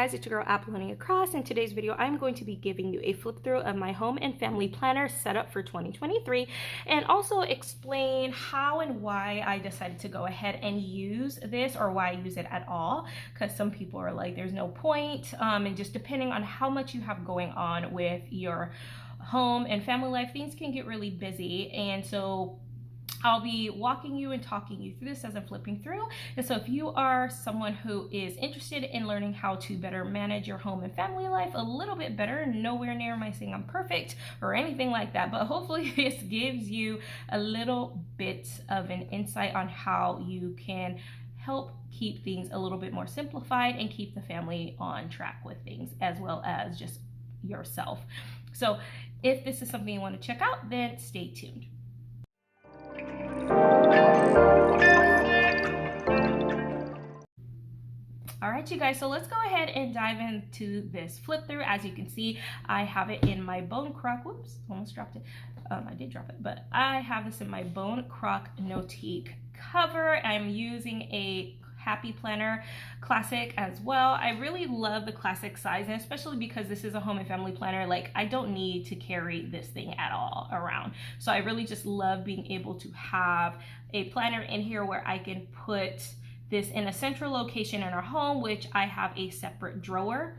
guys, it's your girl Apollonia Cross. In today's video, I'm going to be giving you a flip through of my home and family planner setup for 2023 and also explain how and why I decided to go ahead and use this, or why I use it at all, because some people are like, there's no point, and just depending on how much you have going on with your home and family life, things can get really busy. And so I'll be walking you and talking you through this as I'm flipping through. And so if you are someone who is interested in learning how to better manage your home and family life a little bit better, nowhere near am I saying I'm perfect or anything like that, but hopefully this gives you a little bit of an insight on how you can help keep things a little bit more simplified and keep the family on track with things, as well as just yourself. So if this is something you want to check out, then stay tuned. All right, you guys, so let's go ahead and dive into this flip through. As you can see, I have it in my bone croc. Whoops, almost dropped it. I did drop it, but I have this in my bone croc Notique cover. I'm using a Happy Planner Classic as well. I really love the classic size, and especially because this is a home and family planner, like I don't need to carry this thing at all around. So I really just love being able to have a planner in here where I can put this in a central location in our home, which I have a separate drawer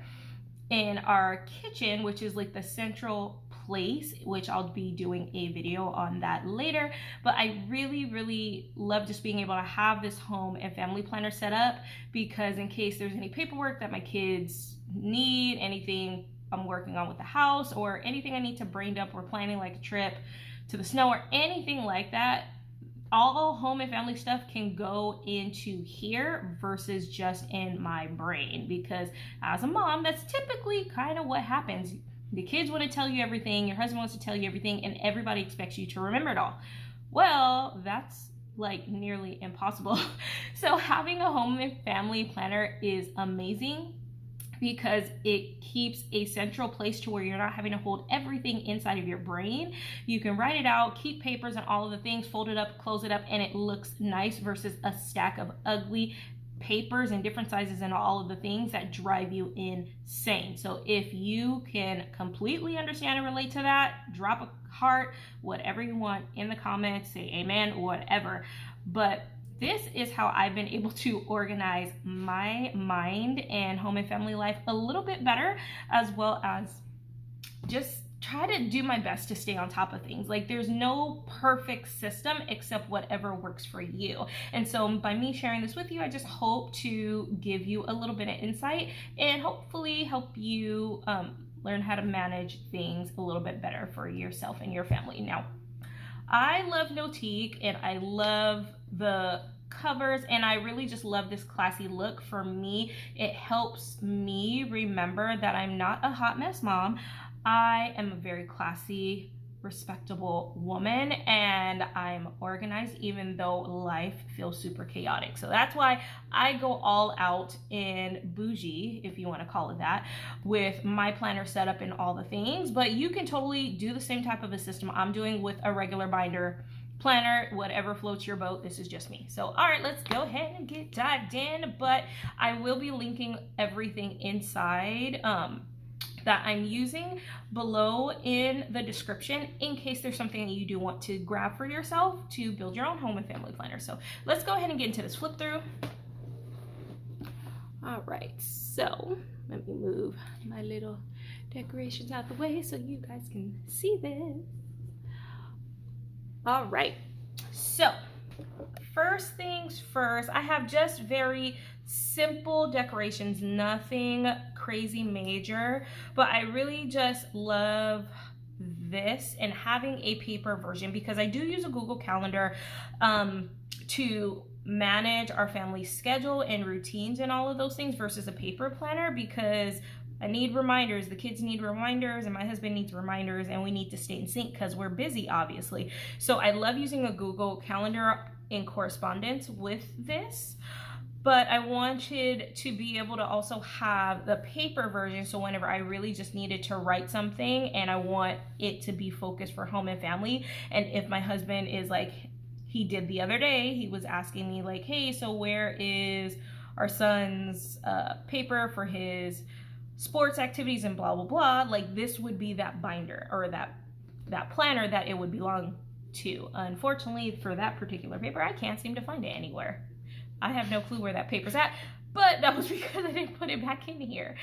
in our kitchen, which is like the central place, which I'll be doing a video on that later. But I really love just being able to have this home and family planner set up, because in case there's any paperwork that my kids need, anything I'm working on with the house, or anything I need to brain dump or planning, like a trip to the snow or anything like that, all home and family stuff can go into here versus just in my brain. Because as a mom, that's typically kind of what happens. The kids want to tell you everything, your husband wants to tell you everything, and everybody expects you to remember it all. Well, that's like nearly impossible. So having a home and family planner is amazing, because it keeps a central place to where you're not having to hold everything inside of your brain. You can write it out, keep papers and all of the things, fold it up, close it up, and it looks nice, versus a stack of ugly papers in different sizes and all of the things that drive you insane. So if you can completely understand and relate to that, drop a heart, whatever you want in the comments, say amen, whatever. But this is how I've been able to organize my mind and home and family life a little bit better, as well as just try to do my best to stay on top of things. Like, there's no perfect system except whatever works for you. And so by me sharing this with you, I just hope to give you a little bit of insight and hopefully help you learn how to manage things a little bit better for yourself and your family. Now, I love Notique and I love the covers, and I really just love this classy look. For me, it helps me remember that I'm not a hot mess mom. I am a very classy, respectable woman, and I'm organized even though life feels super chaotic. So that's why I go all out in bougie, if you want to call it that, with my planner setup and all the things. But you can totally do the same type of a system I'm doing with a regular binder planner, whatever floats your boat. This is just me. So all right, let's go ahead and get dived in. But I will be linking everything inside that I'm using below in the description, in case there's something that you do want to grab for yourself to build your own home and family planner. So let's go ahead and get into this flip through. All right, so let me move my little decorations out the way so you guys can see this. All right, so first things first, I have just very simple decorations, nothing crazy major, but I really just love this and having a paper version, because I do use a Google Calendar to manage our family schedule and routines and all of those things, versus a paper planner, because I need reminders, the kids need reminders, and my husband needs reminders, and we need to stay in sync because we're busy, obviously. So I love using a Google Calendar in correspondence with this, but I wanted to be able to also have the paper version, so whenever I really just needed to write something and I want it to be focused for home and family, and if my husband is like he did the other day, he was asking me like, hey, so where is our son's paper for his sports activities and blah blah blah, like this would be that binder or that planner that it would belong to. Unfortunately for that particular paper, I can't seem to find it anywhere. I have no clue where that paper's at, but that was because I didn't put it back in here.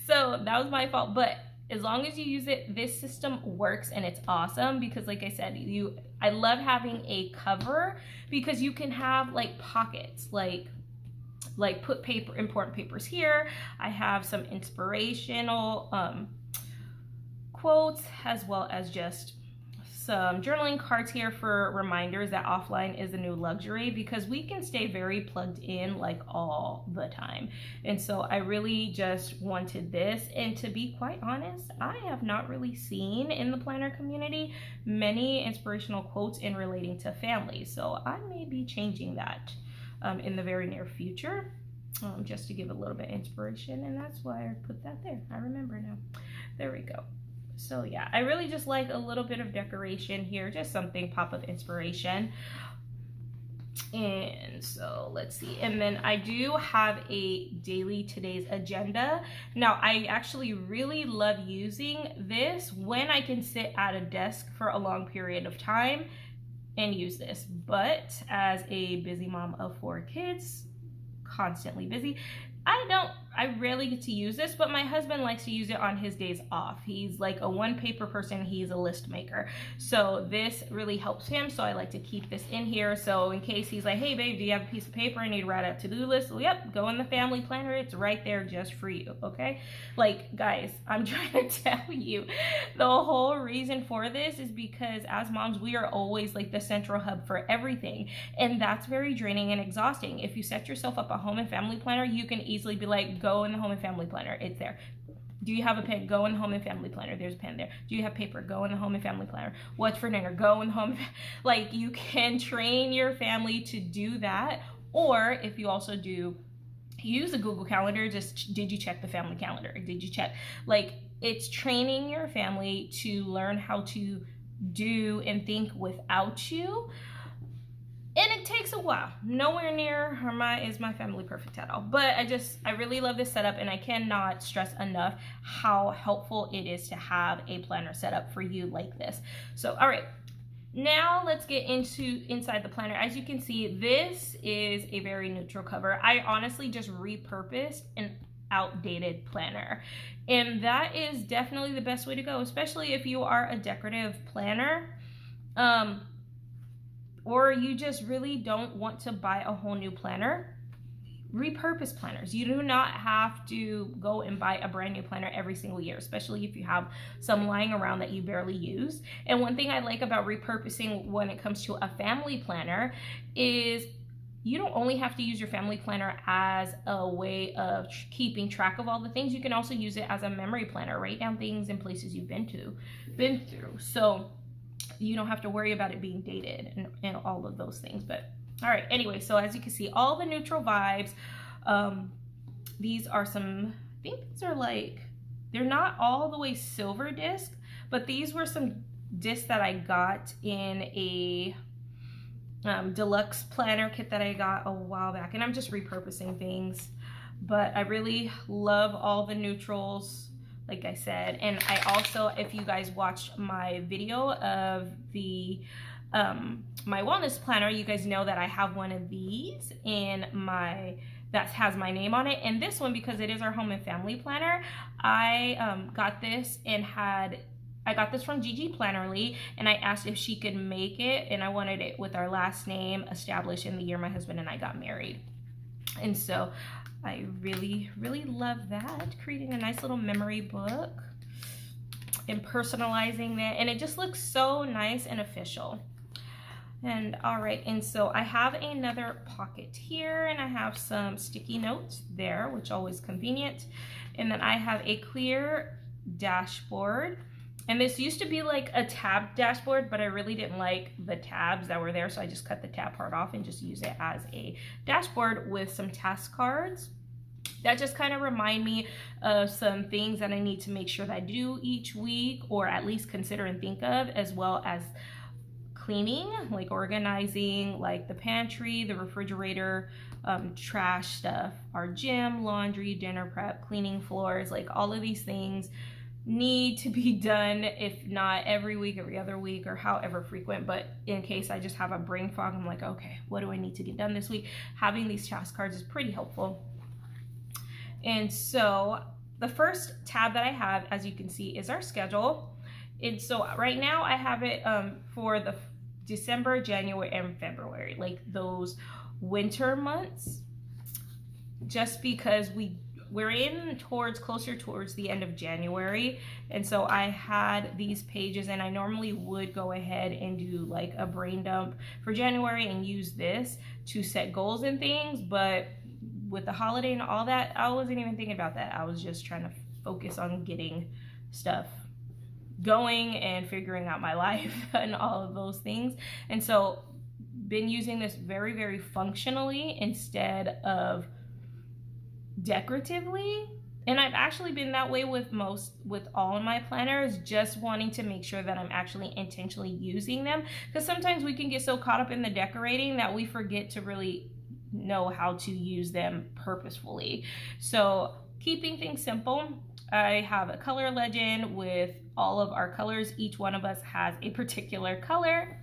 So that was my fault. But as long as you use it, this system works and it's awesome because like I said, I love having a cover because you can have like pockets, like put important papers here. I have some inspirational quotes as well as just some journaling cards here for reminders that offline is a new luxury because we can stay very plugged in like all the time. And so I really just wanted this. And to be quite honest, I have not really seen in the planner community many inspirational quotes in relating to family. So I may be changing that in the very near future, just to give a little bit of inspiration. And that's why I put that there. I remember now. There we go. So yeah, I really just like a little bit of decoration here, just something pop of inspiration. And so let's see. And then I do have a daily today's agenda. Now I actually really love using this when I can sit at a desk for a long period of time and use this. But as a busy mom of 4 kids, constantly busy, I rarely get to use this, but my husband likes to use it on his days off. He's like a one paper person. He's a list maker. So this really helps him. So I like to keep this in here. So in case he's like, hey babe, do you have a piece of paper I need to write a to-do list? Well, yep, go in the family planner. It's right there just for you. Okay. Like guys, I'm trying to tell you the whole reason for this is because as moms, we are always like the central hub for everything. And that's very draining and exhausting. If you set yourself up a home and family planner, you can easily be like, go in the home and family planner. It's there. Do you have a pen? Go in the home and family planner. There's a pen there. Do you have paper? Go in the home and family planner. What's for dinner? Go in the home. Like you can train your family to do that. Or if you also do use a Google Calendar, just did you check the family calendar? Did you check? Like it's training your family to learn how to do and think without you. And it takes a while. Nowhere near is my family perfect at all. But I really love this setup, and I cannot stress enough how helpful it is to have a planner set up for you like this. So, all right. Now let's get inside the planner. As you can see, this is a very neutral cover. I honestly just repurposed an outdated planner. And that is definitely the best way to go, especially if you are a decorative planner. Or you just really don't want to buy a whole new planner. Repurpose planners. You do not have to go and buy a brand new planner every single year, especially if you have some lying around that you barely use. And one thing I like about repurposing when it comes to a family planner is you don't only have to use your family planner as a way of keeping track of all the things. You can also use it as a memory planner. Write down things and places you've been through. So you don't have to worry about it being dated and all of those things. But all right, anyway, so as you can see, all the neutral vibes. These are some, I think these are like, they're not all the way silver disc, but these were some discs that I got in a deluxe planner kit that I got a while back. And I'm just repurposing things, but I really love all the neutrals, like I said. And I also, if you guys watched my video of the my wellness planner, you guys know that I have one of these in that has my name on it. And this one, because it is our home and family planner, I got this and I got this from GGPLANNERY, and I asked if she could make it, and I wanted it with our last name established in the year my husband and I got married. And so I really, really love that, creating a nice little memory book and personalizing that, and it just looks so nice and official. And all right, and so I have another pocket here, and I have some sticky notes there, which always convenient. And then I have a clear dashboard. And this used to be like a tab dashboard, but I really didn't like the tabs that were there, so I just cut the tab part off and just use it as a dashboard with some task cards that just kind of remind me of some things that I need to make sure that I do each week, or at least consider and think of, as well as cleaning, like organizing like the pantry, the refrigerator, trash stuff, our gym, laundry, dinner prep, cleaning floors, like all of these things need to be done, if not every week, every other week, or however frequent. But in case I just have a brain fog, I'm like, okay, what do I need to get done this week? Having these task cards is pretty helpful. And so the first tab that I have, as you can see, is our schedule. And so right now I have it for the December, January, and February, like those winter months, just because we're closer towards the end of January. And so I had these pages, and I normally would go ahead and do like a brain dump for January and use this to set goals and things. But with the holiday and all that, I wasn't even thinking about that. I was just trying to focus on getting stuff going and figuring out my life and all of those things. And so been using this very, very functionally instead of decoratively. And I've actually been that way with all of my planners, just wanting to make sure that I'm actually intentionally using them, because sometimes we can get so caught up in the decorating that we forget to really know how to use them purposefully. So keeping things simple, I have a color legend with all of our colors. Each one of us has a particular color.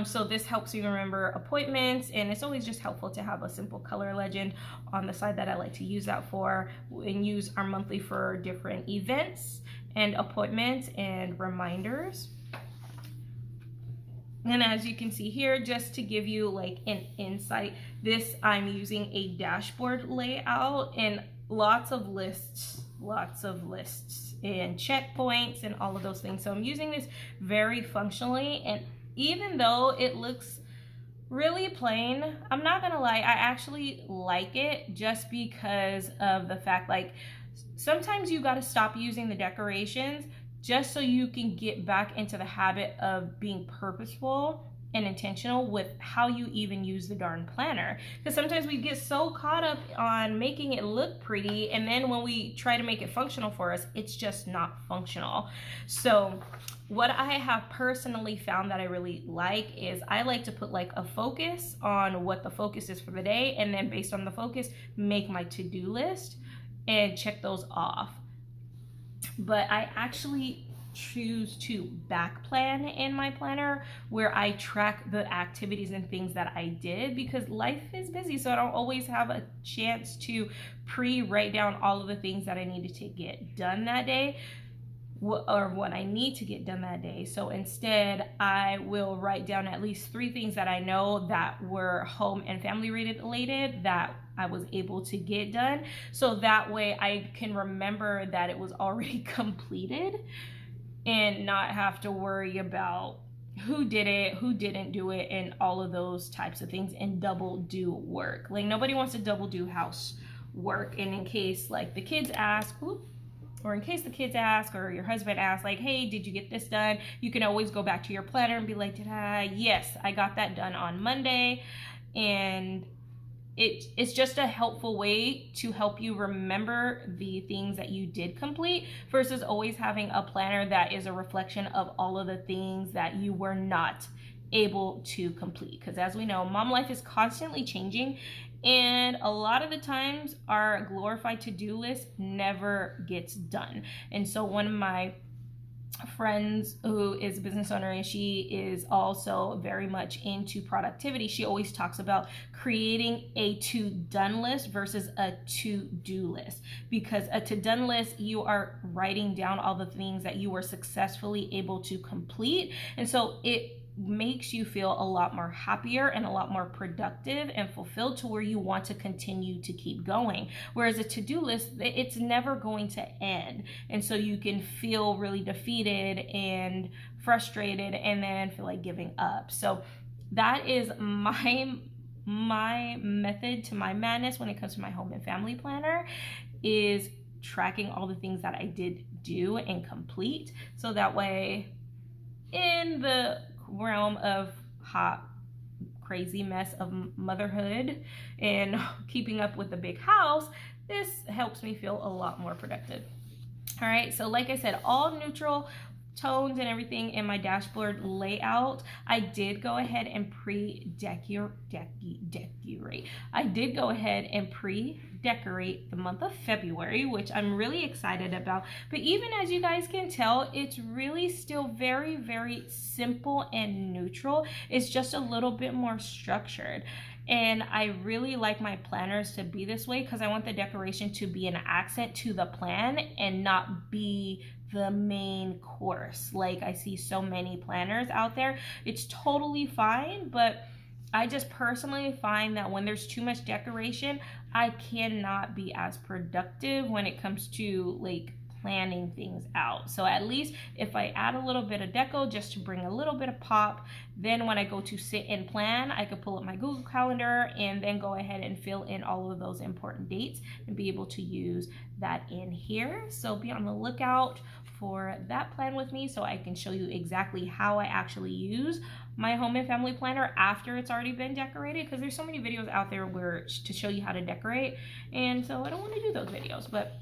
So this helps you remember appointments, and it's always just helpful to have a simple color legend on the side that I like to use that for, and use our monthly for different events and appointments and reminders. And as you can see here, just to give you like an insight, this I'm using a dashboard layout and lots of lists and checkpoints and all of those things. So I'm using this very functionally, and even though it looks really plain, I'm not gonna lie, I actually like it, just because of the fact, like, sometimes you gotta stop using the decorations just so you can get back into the habit of being purposeful and intentional with how you even use the darn planner. Because sometimes we get so caught up on making it look pretty, and then when we try to make it functional for us, it's just not functional. So what I have personally found that I really like is I like to put like a focus on what the focus is for the day, and then based on the focus, make my to-do list and check those off. But I actually choose to back plan in my planner, where I track the activities and things that I did, because life is busy, so I don't always have a chance to write down all of the things that I needed to get done that day, or what I need to get done that day. So instead, I will write down at least 3 things that I know that were home and family related that I was able to get done, so that way I can remember that it was already completed and not have to worry about who did it, who didn't do it, and all of those types of things, and double do work. Like, nobody wants to double do housework. And in case like the kids ask, or in case the kids ask, or your husband asks, like, hey, did you get this done? You can always go back to your planner and be like, yes, I got that done on Monday. And it's just a helpful way to help you remember the things that you did complete, versus always having a planner that is a reflection of all of the things that you were not able to complete. Because as we know, mom life is constantly changing, and a lot of the times our glorified to-do list never gets done. And so one of my friends who is a business owner, and she is also very much into productivity, she always talks about creating a to-done list versus a to-do list, because a to-done list, you are writing down all the things that you were successfully able to complete, and so it makes you feel a lot more happier and a lot more productive and fulfilled, to where you want to continue to keep going. Whereas a to-do list, it's never going to end, and so you can feel really defeated and frustrated and then feel like giving up. So that is my method to my madness when it comes to my home and family planner, is tracking all the things that I did do and complete, so that way in the realm of hot crazy mess of motherhood and keeping up with the big house, this helps me feel a lot more productive. All right, so like I said, all neutral tones and everything in my dashboard layout, I did go ahead and pre-decorate the month of February, which I'm really excited about. But even as you guys can tell, it's really still very, very simple and neutral. It's just a little bit more structured. And I really like my planners to be this way because I want the decoration to be an accent to the plan and not be the main course. Like I see so many planners out there. It's totally fine, but I just personally find that when there's too much decoration, I cannot be as productive when it comes to like planning things out. So at least if I add a little bit of deco just to bring a little bit of pop, then when I go to sit and plan, I could pull up my Google Calendar and then go ahead and fill in all of those important dates and be able to use that in here. So be on the lookout for that plan with me so I can show you exactly how I actually use my home and family planner after it's already been decorated, because there's so many videos out there where to show you how to decorate, and so I don't want to do those videos, but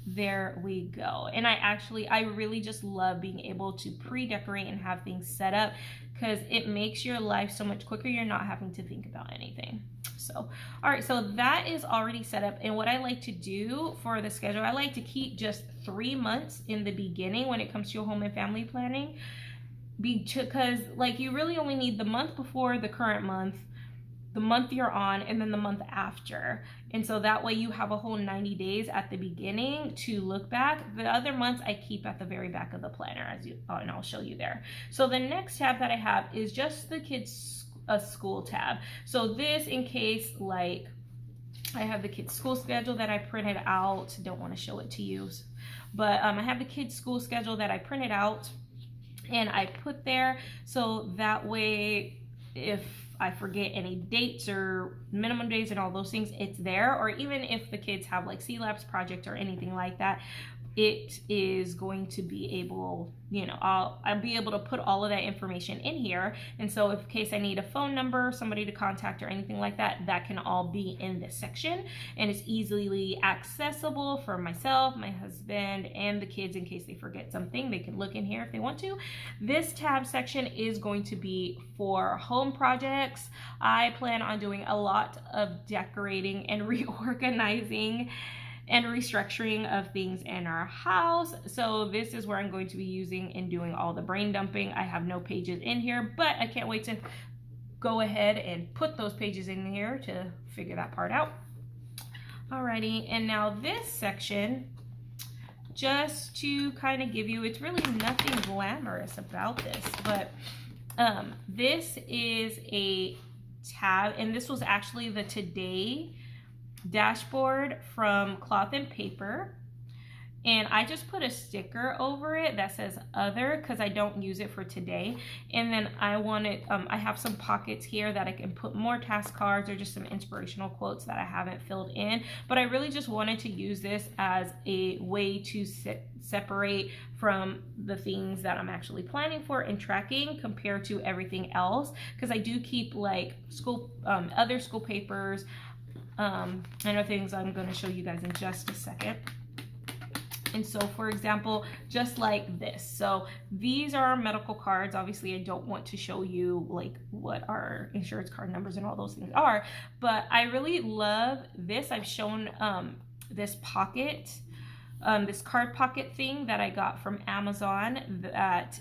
there we go. And I really just love being able to pre-decorate and have things set up because it makes your life so much quicker. You're not having to think about anything. So, all right, so that is already set up. And what I like to do for the schedule, I like to keep just 3 months in the beginning when it comes to your home and family planning, because like you really only need the month before the current month, the month you're on, and then the month after. And so that way you have a whole 90 days at the beginning to look back. The other months I keep at the very back of the planner, and I'll show you there. So the next tab that I have is just the kids' school tab. So this, in case like I have the kids' school schedule that I printed out. Don't want to show it to you, but I have the kids' school schedule that I printed out and I put there, so that way if I forget any dates or minimum days and all those things, it's there. Or even if the kids have like C-Labs project or anything like that, it is going to be able, you know, I'll be able to put all of that information in here. And so if in case I need a phone number, somebody to contact or anything like that, that can all be in this section. And it's easily accessible for myself, my husband, and the kids in case they forget something. They can look in here if they want to. This tab section is going to be for home projects. I plan on doing a lot of decorating and reorganizing and restructuring of things in our house. So this is where I'm going to be using and doing all the brain dumping. I have no pages in here, but I can't wait to go ahead and put those pages in here to figure that part out. Alrighty, and now this section, just to kind of give you, it's really nothing glamorous about this, but this is a tab, and this was actually the Today dashboard from Cloth and Paper, and I just put a sticker over it that says other because I don't use it for today. And then I wanted I have some pockets here that I can put more task cards or just some inspirational quotes that I haven't filled in, but I really just wanted to use this as a way to separate from the things that I'm actually planning for and tracking compared to everything else, because I do keep like school other school papers and other things I'm going to show you guys in just a second. And so, for example, just like this. So these are our medical cards. Obviously, I don't want to show you like what our insurance card numbers and all those things are, but I really love this. I've shown this pocket, this card pocket thing that I got from Amazon that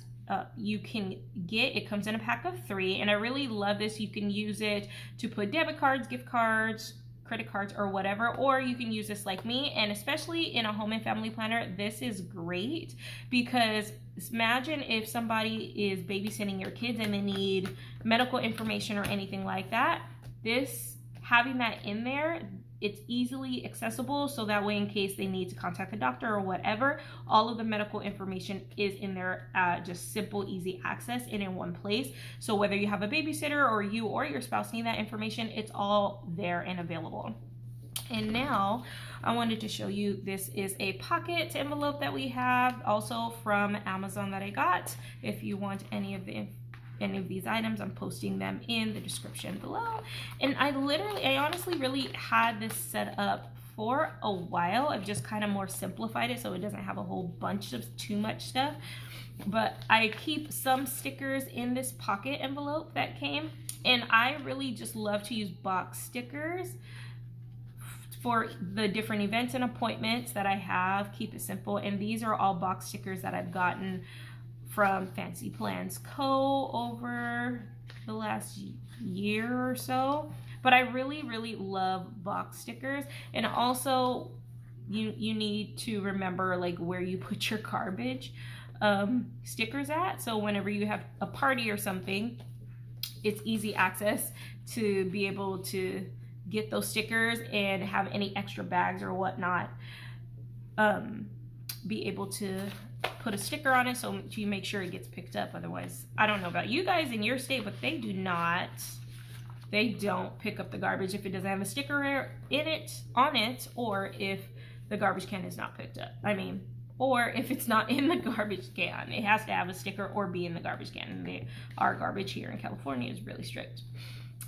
you can get. It comes in a pack of 3, and I really love this. You can use it to put debit cards, gift cards, credit cards, or whatever, or you can use this like me. And especially in a home and family planner, this is great, because imagine if somebody is babysitting your kids and they need medical information or anything like that. This, having that in there, it's easily accessible, so that way in case they need to contact the doctor or whatever, all of the medical information is in there, just simple, easy access and in one place. So whether you have a babysitter or you or your spouse need that information, it's all there and available. And now I wanted to show you, this is a pocket envelope that we have also from Amazon that I got. If you want any of these items, I'm posting them in the description below. And I honestly really had this set up for a while. I've just kind of more simplified it so it doesn't have a whole bunch of too much stuff. But I keep some stickers in this pocket envelope that came, and I really just love to use box stickers for the different events and appointments that I have. Keep it simple. And these are all box stickers that I've gotten from Fancy Plans Co. over the last year or so. But I really, really love box stickers. And also, you need to remember like where you put your garbage stickers at. So whenever you have a party or something, it's easy access to be able to get those stickers and have any extra bags or whatnot, be able to put a sticker on it so you make sure it gets picked up. Otherwise, I don't know about you guys in your state, but they don't pick up the garbage if it doesn't have a sticker on it, or if the garbage can is not picked up. I mean, or if it's not in the garbage can. It has to have a sticker or be in the garbage can. And our garbage here in California is really strict.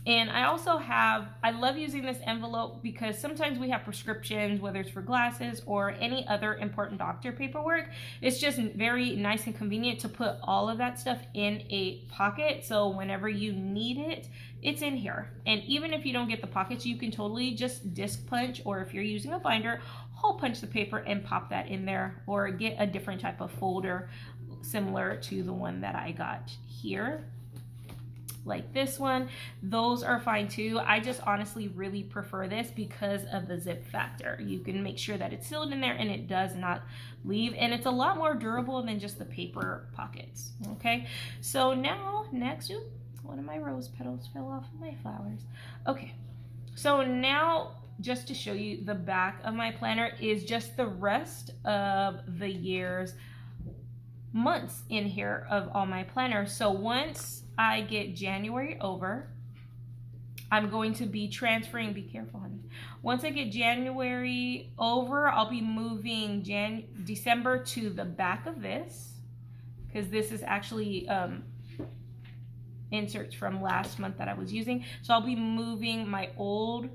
And I love using this envelope because sometimes we have prescriptions, whether it's for glasses or any other important doctor paperwork. It's just very nice and convenient to put all of that stuff in a pocket. So whenever you need it, it's in here. And even if you don't get the pockets, you can totally just disc punch, or if you're using a binder, hole punch the paper and pop that in there, or get a different type of folder similar to the one that I got here, like this one. Those are fine too. I just honestly really prefer this because of the zip factor. You can make sure that it's sealed in there and it does not leave, and it's a lot more durable than just the paper pockets. Okay, so now next, one of my rose petals fell off of my flowers. Okay, so now just to show you the back of my planner is just the rest of the year's months in here of all my planners. So once I get January over, I'm going to be transferring, be careful honey. Once I get January over, I'll be moving December to the back of this, because this is actually inserts from last month that I was using. So I'll be moving my old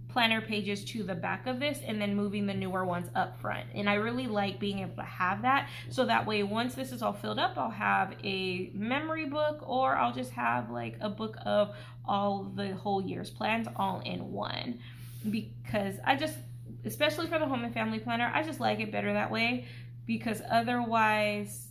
planner pages to the back of this and then moving the newer ones up front. And I really like being able to have that, so that way once this is all filled up, I'll have a memory book, or I'll just have like a book of all the whole year's plans all in one. Because I just, especially for the home and family planner, I just like it better that way, because otherwise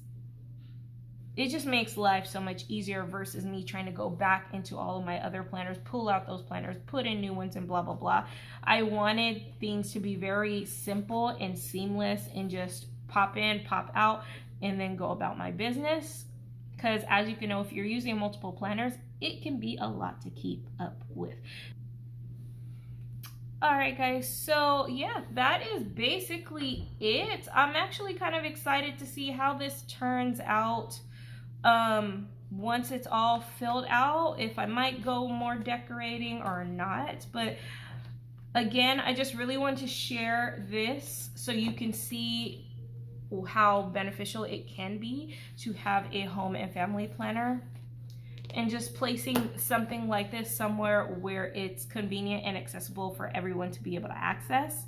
it just makes life so much easier versus me trying to go back into all of my other planners, pull out those planners, put in new ones, and blah, blah, blah. I wanted things to be very simple and seamless and just pop in, pop out, and then go about my business. Because as you can know, if you're using multiple planners, it can be a lot to keep up with. All right, guys, so yeah, that is basically it. I'm actually kind of excited to see how this turns out. Once it's all filled out, if I might go more decorating or not. But again, I just really want to share this so you can see how beneficial it can be to have a home and family planner, and just placing something like this somewhere where it's convenient and accessible for everyone to be able to access.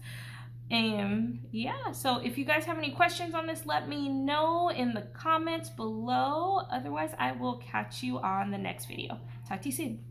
And yeah, so if you guys have any questions on this, let me know in the comments below. Otherwise, I will catch you on the next video. Talk to you soon.